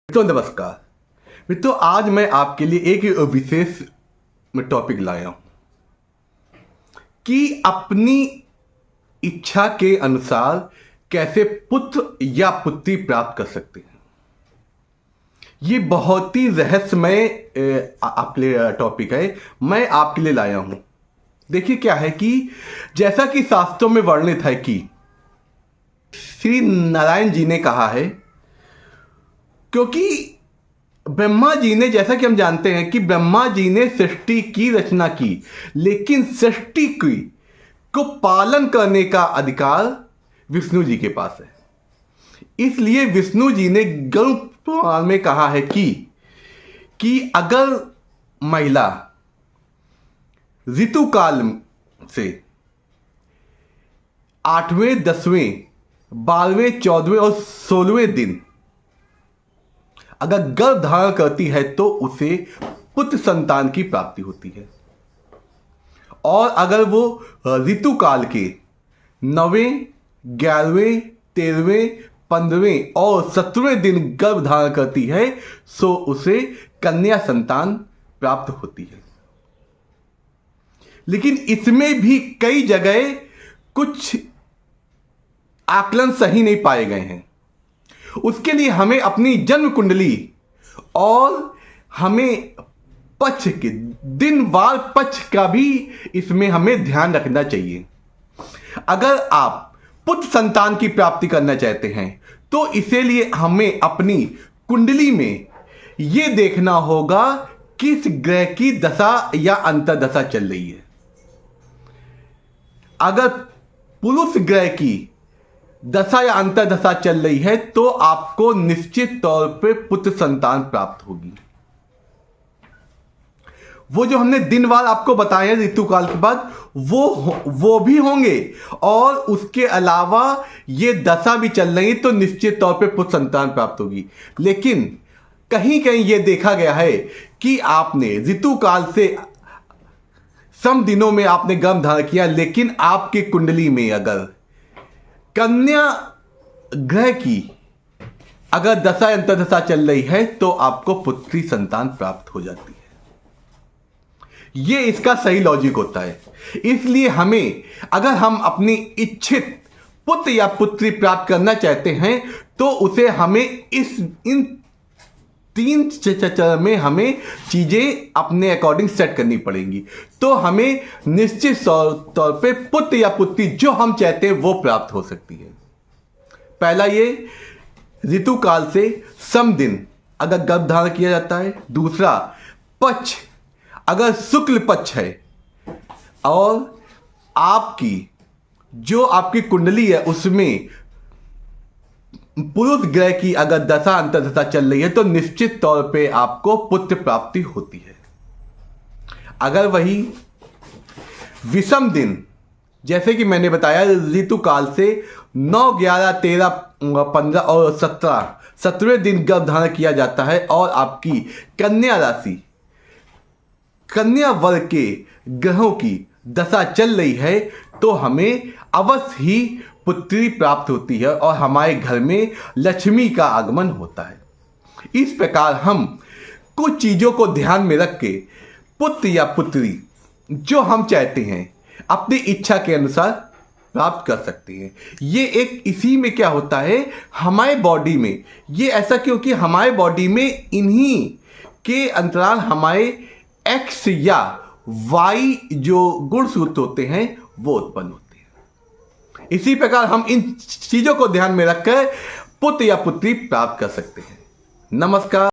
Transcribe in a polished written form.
तो नमस्कार मित्रों, आज मैं आपके लिए एक विशेष टॉपिक लाया हूं कि अपनी इच्छा के अनुसार कैसे पुत्र या पुत्री प्राप्त कर सकते हैं। ये बहुत ही रहस्यमय आपके लिए टॉपिक है, मैं आपके लिए लाया हूं। देखिए क्या है कि जैसा कि शास्त्रों में वर्णित है कि श्री नारायण जी ने कहा है, क्योंकि ब्रह्मा जी ने, जैसा कि हम जानते हैं कि ब्रह्मा जी ने सृष्टि की रचना की, लेकिन सृष्टि की को पालन करने का अधिकार विष्णु जी के पास है। इसलिए विष्णु जी ने गरुड़ पुराण में कहा है कि अगर महिला ऋतुकाल से 8वें, 10वें, 12वें, 14वें और 16वें दिन अगर गर्भ धारण करती है तो उसे पुत्र संतान की प्राप्ति होती है। और अगर वो ऋतुकाल के 9वें, 11वें, 13वें, 15वें और 17वें दिन गर्भ धारण करती है तो उसे कन्या संतान प्राप्त होती है। लेकिन इसमें भी कई जगह कुछ आकलन सही नहीं पाए गए हैं। उसके लिए हमें अपनी जन्म कुंडली और हमें पक्ष के दिनवार पक्ष का भी इसमें हमें ध्यान रखना चाहिए। अगर आप पुत्र संतान की प्राप्ति करना चाहते हैं तो इसके लिए हमें अपनी कुंडली में यह देखना होगा किस ग्रह की दशा या अंतर्दशा चल रही है। अगर पुरुष ग्रह की दशा या अंतर्दशा चल रही है तो आपको निश्चित तौर पे पुत्र संतान प्राप्त होगी। वो जो हमने दिनवार आपको बताए हैं ऋतुकाल के बाद, वो भी होंगे, और उसके अलावा ये दशा भी चल रही तो निश्चित तौर पे पुत्र संतान प्राप्त होगी। लेकिन कहीं कहीं ये देखा गया है कि आपने ऋतुकाल से सम दिनों में आपने गर्भ धारण किया, लेकिन आपकी कुंडली में अगर कन्या ग्रह की अगर दशा अंतर्दशा चल रही है तो आपको पुत्री संतान प्राप्त हो जाती है। यह इसका सही लॉजिक होता है। इसलिए हमें, अगर हम अपनी इच्छित पुत्र या पुत्री प्राप्त करना चाहते हैं तो उसे हमें इन 3 चरण में हमें चीजें अपने अकॉर्डिंग सेट करनी पड़ेंगी। तो हमें निश्चित तौर पे पुत्र या पुत्री जो हम चाहते हैं वो प्राप्त हो सकती है। पहला, ये ऋतुकाल से सम दिन अगर गर्भ धारण किया जाता है। दूसरा, पक्ष अगर शुक्ल पक्ष है और आपकी कुंडली है उसमें पुरुष ग्रह की अगर दशा अंतर्दशा चल रही है तो निश्चित तौर पे आपको पुत्र प्राप्ति होती है। अगर वही विषम दिन, जैसे कि मैंने बताया ऋतुकाल से 9, 11, 13, 15 और 17वें दिन गर्भ धारण किया जाता है और आपकी कन्या राशि, कन्या वर्ग के ग्रहों की दशा चल रही है तो हमें अवश्य ही पुत्री प्राप्त होती है और हमारे घर में लक्ष्मी का आगमन होता है। इस प्रकार हम कुछ चीज़ों को ध्यान में रख के पुत्र या पुत्री जो हम चाहते हैं अपनी इच्छा के अनुसार प्राप्त कर सकते हैं। ये एक इसी में क्या होता है, हमारे बॉडी में ये ऐसा, क्योंकि हमारे बॉडी में इन्हीं के अंतराल हमारे एक्स या वाई जो गुणसूत्र होते हैं वो उत्पन्न होते हैं। इसी प्रकार हम इन चीजों को ध्यान में रखकर पुत्र या पुत्री प्राप्त कर सकते हैं। नमस्कार।